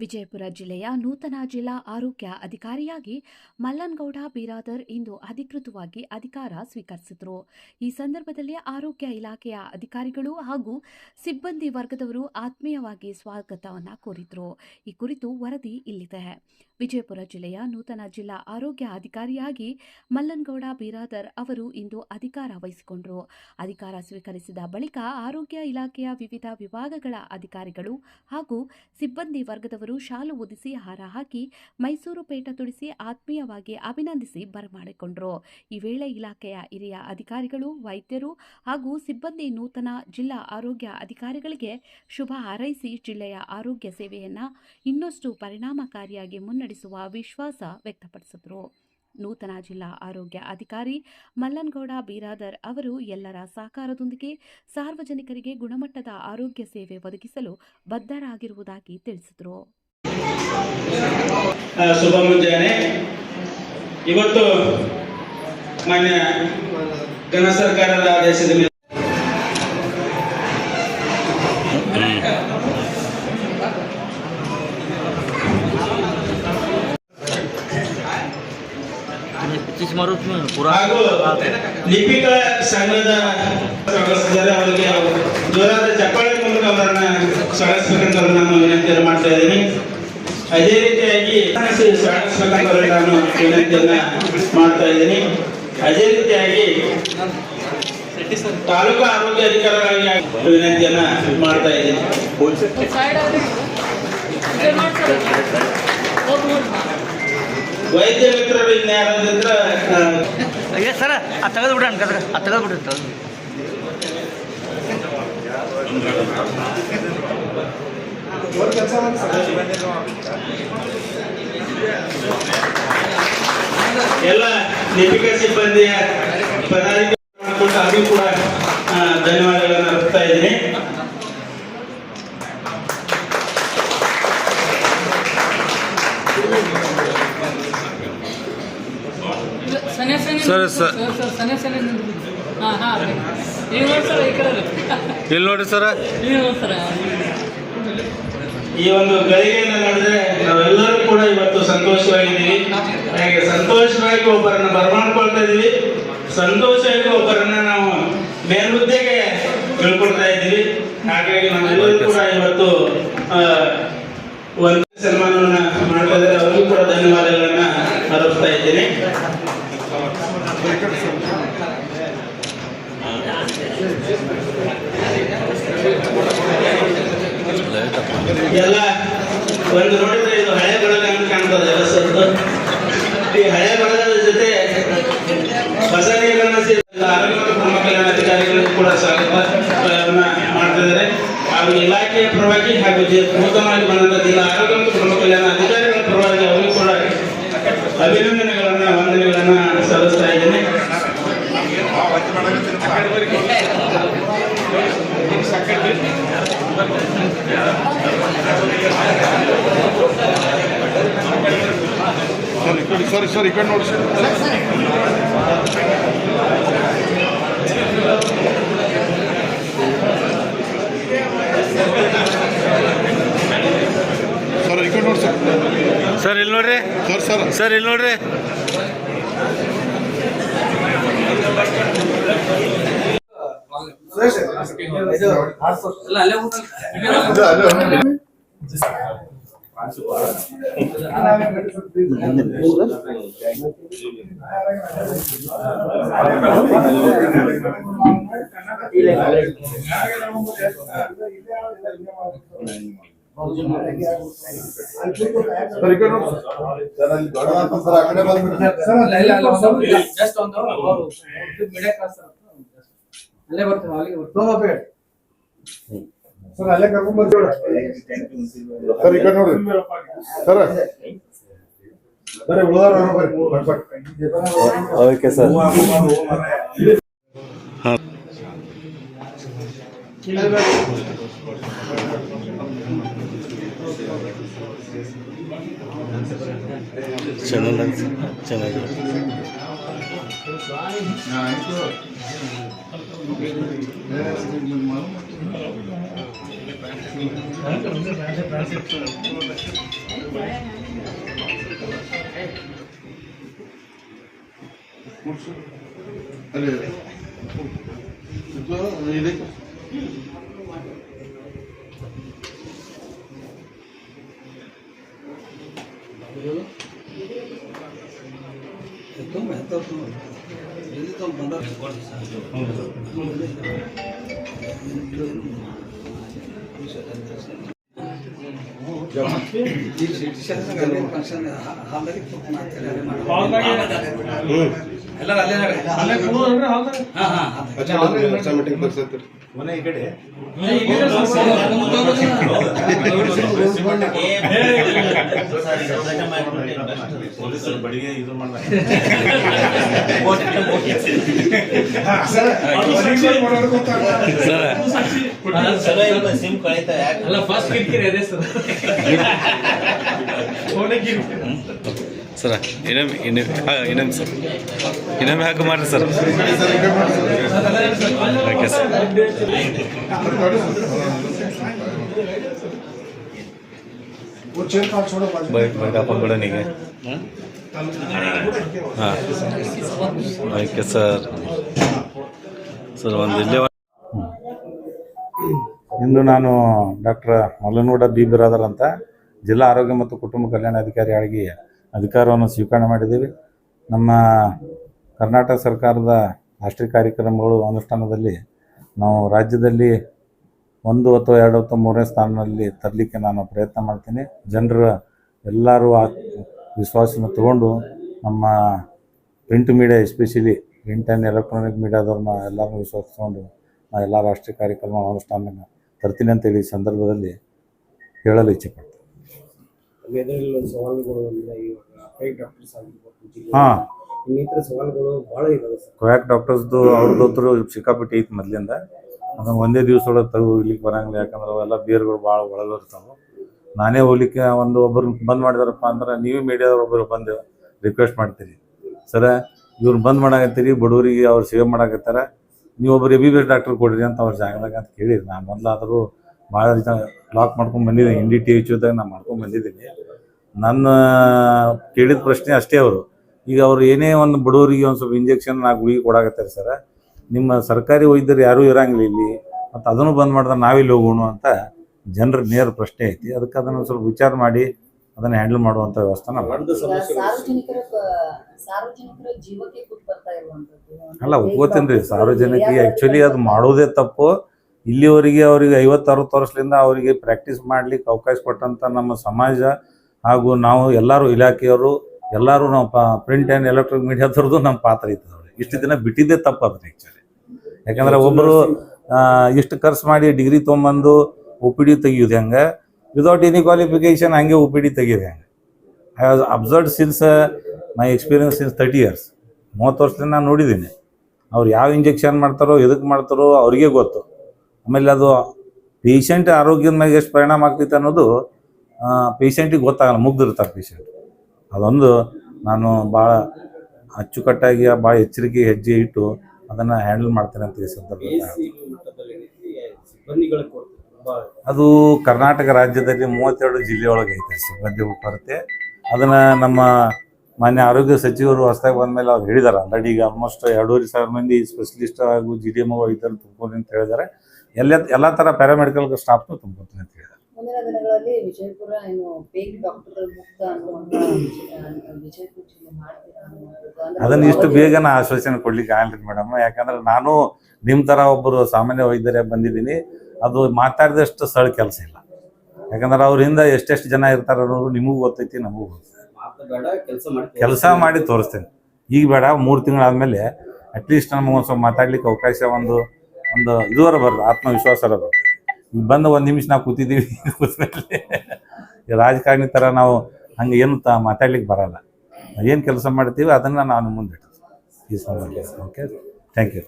ವಿಜಯಪುರ ಜಿಲ್ಲೆಯ ನೂತನ ಜಿಲ್ಲಾ ಆರೋಗ್ಯ ಅಧಿಕಾರಿಯಾಗಿ ಮಲ್ಲನಗೌಡ ಬಿರಾದರ್ ಇಂದು ಅಧಿಕೃತವಾಗಿ ಅಧಿಕಾರ ಸ್ವೀಕರಿಸಿದರು. ಈ ಸಂದರ್ಭದಲ್ಲಿ ಆರೋಗ್ಯ ಇಲಾಖೆಯ ಅಧಿಕಾರಿಗಳು ಹಾಗೂ ಸಿಬ್ಬಂದಿ ವರ್ಗದವರು ಆತ್ಮೀಯವಾಗಿ ಸ್ವಾಗತವನ್ನು ಕೋರಿದರು. ಈ ಕುರಿತು ವರದಿ ಇಲ್ಲಿದೆ. ವಿಜಯಪುರ ಜಿಲ್ಲೆಯ ನೂತನ ಜಿಲ್ಲಾ ಆರೋಗ್ಯ ಅಧಿಕಾರಿಯಾಗಿ ಮಲ್ಲನಗೌಡ ಬಿರಾದರ್ ಅವರು ಇಂದು ಅಧಿಕಾರ ವಹಿಸಿಕೊಂಡರು. ಅಧಿಕಾರ ಸ್ವೀಕರಿಸಿದ ಬಳಿಕ ಆರೋಗ್ಯ ಇಲಾಖೆಯ ವಿವಿಧ ವಿಭಾಗಗಳ ಅಧಿಕಾರಿಗಳು ಹಾಗೂ ಸಿಬ್ಬಂದಿ ವರ್ಗದವರು ಶಾಲು ಹೊದಿಸಿ ಹಾರ ಹಾಕಿ ಮೈಸೂರು ಪೇಟ ತುಡಿಸಿ ಆತ್ಮೀಯವಾಗಿ ಅಭಿನಂದಿಸಿ ಬರಮಾಡಿಕೊಂಡರು. ಈ ವೇಳೆ ಇಲಾಖೆಯ ಹಿರಿಯ ಅಧಿಕಾರಿಗಳು, ವೈದ್ಯರು ಹಾಗೂ ಸಿಬ್ಬಂದಿ ನೂತನ ಜಿಲ್ಲಾ ಆರೋಗ್ಯ ಅಧಿಕಾರಿಗಳಿಗೆ ಶುಭ ಹಾರೈಸಿ ಜಿಲ್ಲೆಯ ಆರೋಗ್ಯ ಸೇವೆಯನ್ನು ಇನ್ನಷ್ಟು ಪರಿಣಾಮಕಾರಿಯಾಗಿ ಮುನ್ನಡೆಸುವ ವಿಶ್ವಾಸ ವ್ಯಕ್ತಪಡಿಸಿದರು. ನೂತನ ಜಿಲ್ಲಾ ಆರೋಗ್ಯ ಅಧಿಕಾರಿ ಮಲ್ಲನಗೌಡ ಬಿರಾದರ್ ಅವರು ಎಲ್ಲರ ಸಹಕಾರದೊಂದಿಗೆ ಸಾರ್ವಜನಿಕರಿಗೆ ಗುಣಮಟ್ಟದ ಆರೋಗ್ಯ ಸೇವೆ ಒದಗಿಸಲು ಬದ್ಧರಾಗಿರುವುದಾಗಿ ತಿಳಿಸಿದರು. ಶುಭ ಮುಂಜಾನೆ. ಇವತ್ತು ಮಾನ್ಯ ಕೇಂದ್ರ ಸರ್ಕಾರದ ಆದೇಶದ ಮೇಲೆ ಹಾಗೂ ಲಿಪಿಕ ಸಂಘದ ಸದಸ್ಯರು ಅವರಿಗೆ ಜೋರಾದ ಚಪ್ಪಾಳೆ ಮೂಲಕ ಅವರನ್ನ ಸ್ವಾಗತಿಸಬೇಕಂತ ನಾನು ವಿನಂತಿಯನ್ನು ಮಾಡ್ತಾ ಇದ್ದೀನಿ. ಅದೇ ರೀತಿಯಾಗಿ ಸ್ವಾಗತಿಸಬೇಕಂತ ನಾನು ವಿನಂತಿಯನ್ನ ಮಾಡ್ತಾ ಇದ್ದೀನಿ. ಅದೇ ರೀತಿಯಾಗಿ ತಾಲೂಕು ಆರೋಗ್ಯ ಅಧಿಕಾರಿಗಳಿಗೆ ವಿನಂತಿಯನ್ನ ಮಾಡ್ತಾ ಇದ್ದೀನಿ. ವೈದ್ಯ ಮಿತ್ರರು ಇನ್ಯಾರಂದ್ರ ಸರ ತೆಗೆದು ಬಿಡ್ರಿ ತೆಗೆದು ಬಿಡ್ರಿ ಎಲ್ಲ ಲಿಪಿಕ ಸಿಬ್ಬಂದಿಯ ಪದಾಧಿಕಾರಿಗಳು ಅವರಿಗೂ ಕೂಡ ಧನ್ಯವಾದಗಳನ್ನು ಅರ್ಪಿಸ್ತಾ ಇದ್ದೀನಿ. ಇಲ್ಲಿ ನೋಡಿ ಸರ, ಈ ಒಂದು ಗಳಿಗೆಯನ್ನು ನೋಡಿದ್ರೆ ನಾವೆಲ್ಲರೂ ಕೂಡ ಇವತ್ತು ಸಂತೋಷವಾಗಿದ್ದೀವಿ. ಹಾಗೆ ಸಂತೋಷವಾಗಿ ಒಬ್ಬರನ್ನ ಬರಮಾಡ್ಕೊಳ್ತಾ ಇದೀವಿ, ಸಂತೋಷವಾಗಿ ಒಬ್ಬರನ್ನ ನಾವು ಮೇಲ್ಹುದ್ದೆಗೆ ತಿಳ್ಕೊಳ್ತಾ ಇದ್ದೀವಿ. ಹಾಗಾಗಿ ನಾವೆಲ್ಲರೂ ಕೂಡ ಇವತ್ತು ಒಂದು ಸನ್ಮಾನವನ್ನ ಮಾಡ್ತಾ ಇದ್ದಾರೆ. ಅವರಿಗೂ ಕೂಡ ಧನ್ಯವಾದಗಳನ್ನ ಅರ್ಪಿಸ್ತಾ ಇದ್ದೀನಿ. ಎಲ್ಲ ಒಂದು ನೋಡಿದ್ರೆ ಇದು ಹಳೆ ಬಳಗ ಅಂತ ಕಾಣ್ತದೆ. ಈ ಹಳೆ ಬಳಗದ ಜೊತೆ ಹೊಸ ನೀರನ್ನು ಆರೋಗ್ಯ ಮತ್ತು ಕುಟುಂಬ ಕಲ್ಯಾಣ ಅಧಿಕಾರಿಗಳಿಗೂ ಕೂಡ ಸ್ವಾಗತವನ್ನ ಮಾಡ್ತಾ ಇದ್ದಾರೆ. ಹಾಗೂ ಇಲಾಖೆಯ ಪರವಾಗಿ ಹಾಗೂ ನೂತನವಾಗಿ ಬಂದಂತ ಜಿಲ್ಲಾ ಆರೋಗ್ಯ ಮತ್ತು ಕುಟುಂಬ ಕಲ್ಯಾಣ ಅಧಿಕಾರಿಗಳ ಪರವಾಗಿ ಅವರಿಗೂ ಕೂಡ ಅಭಿನಂದನೆಗಳನ್ನ ವಂದನೆಗಳನ್ನ ಸಲ್ಲಿಸ್ತಾ ಇದ್ದೇನೆ. ಸರಿ ಈ ಕಡೆ ನೋಡಿ ಸರ್. ಸರ್ ಈ ಕಡೆ ನೋಡಿ ಸರ್. ಸರ್ ಇಲ್ಲಿ ನೋಡ್ರಿ ಸರ್ ಇಲ್ಲಿ ನೋಡ್ರಿ. ಸರ್ ಅಲ್ಲೇ ಕರ್ಕೊಂಡ್ ಬರ್ತೀವಿ ಸರ್. ಈ ಕಡೆ ನೋಡ್ರಿ ಸರ್, ಬರೀ ಉಳಿದಾರ ಓಕೆ ಸರ್. ಚೆನ್ನಾಗಿದೆ. ಸಿಮ್ ಕಳೀತಾ ಅಲ್ಲ ಫಸ್ಟ್ ಕಿರಿಕಿರಿ ಅದೇ ಸರ್ ಸರ ಇನ್ನೊಮ್ಮೆ ಸರ್ ಇನ್ನೊಮ್ಮೆ ಹಾಕಿ ಮಾಡ್ರಿ ಸರ್. Okay sir. बैठ अपन बड़ा नहीं है. हाँ ओके सर. ಸರ್ ಒಂದು ಇಲ್ಲೇ ಇಂದು ನಾನು ಡಾಕ್ಟರ್ ಮಲ್ಲನಗೌಡ ಬಿ ಬಿರಾದರ್ ಅಂತ ಜಿಲ್ಲಾ ಆರೋಗ್ಯ ಮತ್ತು ಕುಟುಂಬ ಕಲ್ಯಾಣಾಧಿಕಾರಿಯಾಗಿ ಅಧಿಕಾರವನ್ನು ಸ್ವೀಕರಣೆ ಮಾಡಿದ್ದೀವಿ. ನಮ್ಮ ಕರ್ನಾಟಕ ಸರ್ಕಾರದ ರಾಷ್ಟ್ರೀಯ ಕಾರ್ಯಕ್ರಮಗಳು ಅನುಷ್ಠಾನದಲ್ಲಿ ನಾವು ರಾಜ್ಯದಲ್ಲಿ 1 ಅಥವಾ 2 ಅಥವಾ 3ನೇ ಸ್ಥಾನದಲ್ಲಿ ತರಲಿಕ್ಕೆ ನಾನು ಪ್ರಯತ್ನ ಮಾಡ್ತೀನಿ. ಜನರ ಎಲ್ಲರೂ ವಿಶ್ವಾಸನ ತಗೊಂಡು ನಮ್ಮ print media especially print and electronic ಮೀಡಿಯಾದವ್ರನ್ನ ಎಲ್ಲರನ್ನೂ ವಿಶ್ವಾಸ ತಗೊಂಡು ನಾನು ಎಲ್ಲ ರಾಷ್ಟ್ರೀಯ ಕಾರ್ಯಕ್ರಮ ಅನುಷ್ಠಾನ ತರ್ತೀನಿ ಅಂತೇಳಿ ಈ ಸಂದರ್ಭದಲ್ಲಿ ಹೇಳಲು ಇಚ್ಛೆಪಡ್ತೀನಿ. ಹಾಂ, ಕ್ವಾಕ್ ಡಾಕ್ಟರ್ಸ್ದು ಅವ್ರದ್ದು ಸಿಕ್ಕಾಪಟ್ಟಿ ಐತಿ ಮೊದಲಿಂದ. ಅದನ್ನು ಒಂದೇ ದಿವಸ ಒಳಗೆ ತೆಗೆದು ಹೋಗ್ಲಿಕ್ಕೆ ಬರೋಂಗಿಲ್ಲ, ಯಾಕಂದ್ರೆ ಅವೆಲ್ಲ ಬೇರ್ಗಳು ಭಾಳ ಒಳಗಿರ್ತಾವೆ. ನಾನೇ ಹೋಗ್ಲಿಕ್ಕೆ ಒಬ್ಬರು ಬಂದ್ ಮಾಡಿದಾರಪ್ಪ ಅಂದ್ರೆ ನೀವೇ ಮೀಡಿಯಾದವ್ರು ಒಬ್ಬರು ಬಂದು ರಿಕ್ವೆಸ್ಟ್ ಮಾಡ್ತೀರಿ, ಸರ ಇವ್ರು ಬಂದ್ ಮಾಡಾಕತ್ತೀರಿ, ಬಡವರಿಗೆ ಅವ್ರು ಸೇವೆ ಮಾಡಾಕತ್ತಾರ, ನೀವು ಒಬ್ಬರು MBBS ಡಾಕ್ಟರ್ ಕೊಡ್ರಿ ಅಂತ ಅವ್ರ ಜಾಗದಾಗ ಅಂತ ಕೇಳಿರಿ. ನಾನು ಮೊದಲಾದರೂ ಭಾಳ ಲಾಕ್ ಮಾಡ್ಕೊಂಡು ಬಂದಿದ್ದೀನಿ, NDTHದಾಗ ನಾನು ಮಾಡ್ಕೊಂಡು ಬಂದಿದ್ದೀನಿ. ನನ್ನ ಕೇಳಿದ ಪ್ರಶ್ನೆ ಅಷ್ಟೇ ಅವರು, ಈಗ ಅವ್ರು ಏನೇ ಒಂದು ಬಡವರಿಗೆ ಒಂದು ಸ್ವಲ್ಪ ಇಂಜೆಕ್ಷನ್ ಗುಳಿಗೆ ಕೊಡಾಕತ್ತಾರೆ ಸರ, ನಿಮ್ಮ ಸರ್ಕಾರಿ ವೈದ್ಯರು ಯಾರೂ ಇರಂಗಿಲ್ಲ ಇಲ್ಲಿ, ಮತ್ತು ಅದನ್ನು ಬಂದ್ ಮಾಡಿದ್ರೆ ನಾವಿಲ್ಲಿ ಹೋಗೋಣ ಅಂತ ಜನರ ನೇರ ಪ್ರಶ್ನೆ ಐತಿ. ಅದಕ್ಕೆ ಅದನ್ನು ಸ್ವಲ್ಪ ವಿಚಾರ ಮಾಡಿ ಅದನ್ನು ಹ್ಯಾಂಡಲ್ ಮಾಡುವಂಥ ವ್ಯವಸ್ಥೆ ನಾವು ಅಲ್ಲ ಒಪ್ಕೋತೀನಿ ರೀ. ಸಾರ್ವಜನಿಕರಿಗೆ ಆ್ಯಕ್ಚುಲಿ ಅದು ಮಾಡೋದೇ ತಪ್ಪು. ಇಲ್ಲಿವರೆಗೆ ಅವರಿಗೆ 50-60 ವರ್ಷದಿಂದ ಅವರಿಗೆ ಪ್ರಾಕ್ಟೀಸ್ ಮಾಡ್ಲಿಕ್ಕೆ ಅವಕಾಶ ಕೊಟ್ಟಂಥ ನಮ್ಮ ಸಮಾಜ ಹಾಗೂ ನಾವು ಎಲ್ಲರೂ ಇಲಾಖೆಯವರು ಎಲ್ಲರೂ ನಾವು ಪ್ರಿಂಟ್ ಆ್ಯಂಡ್ ಎಲೆಕ್ಟ್ರಾನಿಕ್ ಮೀಡಿಯಾದವ್ರದ್ದು ನಮ್ಮ ಪಾತ್ರ ಇತ್ತು. ಇಷ್ಟು ದಿನ ಬಿಟ್ಟಿದ್ದೇ ತಪ್ಪು ಅದನ್ನ ಆ್ಯಕ್ಚುಲಿ. ಯಾಕಂದ್ರೆ ಒಬ್ಬರು ಇಷ್ಟು ಖರ್ಚು ಮಾಡಿ ಡಿಗ್ರಿ ತೊಗೊಂಬಂದು OPD ತೆಗಿಯೋದು ಹೆಂಗೆ, ವಿದೌಟ್ ಎನಿ ಕ್ವಾಲಿಫಿಕೇಷನ್ ಹಂಗೆ OPD ತೆಗಿಯೋದು ಹೆಂಗೆ. I was observed since my experience since 30 years. 30 ವರ್ಷದಿಂದ ನಾನು ನೋಡಿದ್ದೀನಿ. ಅವ್ರು ಯಾವ ಇಂಜೆಕ್ಷನ್ ಮಾಡ್ತಾರೋ ಎದಕ್ಕೆ ಮಾಡ್ತಾರೋ ಅವ್ರಿಗೆ ಗೊತ್ತು. ಆಮೇಲೆ ಅದು ಪೇಷಂಟ್ ಆರೋಗ್ಯದ ಮೇಲೆ ಎಷ್ಟು ಪರಿಣಾಮ ಆಗ್ತೈತೆ ಅನ್ನೋದು ಪೇಷಂಟಿಗೆ ಗೊತ್ತಾಗಲ್ಲ, ಮುಗ್ದಿರ್ತಾರೆ ಪೇಷಂಟ್. ಅದೊಂದು ನಾನು ಭಾಳ ಅಚ್ಚುಕಟ್ಟಾಗಿ ಭಾಳ ಎಚ್ಚರಿಕೆ ಹೆಜ್ಜೆ ಇಟ್ಟು ಅದನ್ನು ಹ್ಯಾಂಡಲ್ ಮಾಡ್ತೇನೆ ಅಂತ ಈ ಸಂದರ್ಭದಲ್ಲಿ. ಅದು ಕರ್ನಾಟಕ ರಾಜ್ಯದಲ್ಲಿ 32 ಜಿಲ್ಲೆಯೊಳಗೆ ಐತೆ ಸಿಬ್ಬಂದಿ ಕೊರತೆ. ಅದನ್ನು ನಮ್ಮ ಮಾನ್ಯ ಆರೋಗ್ಯ ಸಚಿವರು ಹೊಸದಾಗಿ ಬಂದಮೇಲೆ ಅವ್ರು ಹೇಳಿದ್ದಾರೆ. ಆಲ್ರೆಡಿ ಈಗ ಆಲ್ಮೋಸ್ಟ್ 2,500 ಮಂದಿ ಸ್ಪೆಷಲಿಸ್ಟ್ ಹಾಗೂ GDMO ವೈದ್ಯರು ತುಂಬ್ಕೊಂಡು ಅಂತ ಹೇಳಿದ್ದಾರೆ. ಎಲ್ಲ ಥರ ಪ್ಯಾರಾಮೆಡಿಕಲ್ ಸ್ಟಾಫ್ನು ತುಂಬ್ಕೊತೀನಿ ಅಂತ ಹೇಳಿದ್ದಾರೆ. ಮುಂದಿನ ದಿನಗಳಲ್ಲಿ ವಿಜಯಪುರ ಡಾಕ್ಟರ್ ಮುಕ್ತ ಅದನ್ನು ಇಷ್ಟು ಬೇಗನ ಆಶ್ವಾಸನೆ ಕೊಡ್ಲಿಕ್ಕೆ ಆಗಲ್ಲ ಮೇಡಮ್. ಯಾಕಂದ್ರೆ ನಾನು ನಿಮ್ಮ ಥರ ಒಬ್ಬರು ಸಾಮಾನ್ಯ ವೈದ್ಯರೇ ಬಂದಿದ್ದೀನಿ. ಅದು ಮಾತಾಡಿದಷ್ಟು ಸರಳ ಕೆಲಸ ಇಲ್ಲ. ಯಾಕಂದ್ರೆ ಅವ್ರಿಂದ ಎಷ್ಟೆಷ್ಟು ಜನ ಇರ್ತಾರೆ ಅನ್ನೋದು ನಿಮಗೂ ಗೊತ್ತೈತಿ, ನಮಗೂ ಗೊತ್ತೈತಿ. ಕೆಲಸ ಮಾಡಿ ತೋರಿಸ್ತೇನೆ. ಈಗ ಬೇಡ, 3 ತಿಂಗಳಾದ್ಮೇಲೆ ಅಟ್ಲೀಸ್ಟ್ ನಮಗೆ ಒಂದು ಸ್ವಲ್ಪ ಮಾತಾಡ್ಲಿಕ್ಕೆ ಅವಕಾಶ ಒಂದು ಇದುವರ ಬರ್ತದೆ, ಆತ್ಮವಿಶ್ವಾಸರ ಬರ್ತದೆ. ಈಗ ಬಂದು 1 ನಿಮಿಷ ನಾವು ಕೂತಿದ್ದೀವಿ, ಕೂತ್ಮೇಲೆ ರಾಜಕಾರಣಿ ಥರ ನಾವು ಹಂಗೆ ಏನು ಮಾತಾಡ್ಲಿಕ್ಕೆ ಬರಲ್ಲ. ಏನು ಕೆಲಸ ಮಾಡ್ತೀವಿ ಅದನ್ನು ನಾನು ಮುಂದೆ ಈ ಸಂದರ್ಭ. Okay, thank you.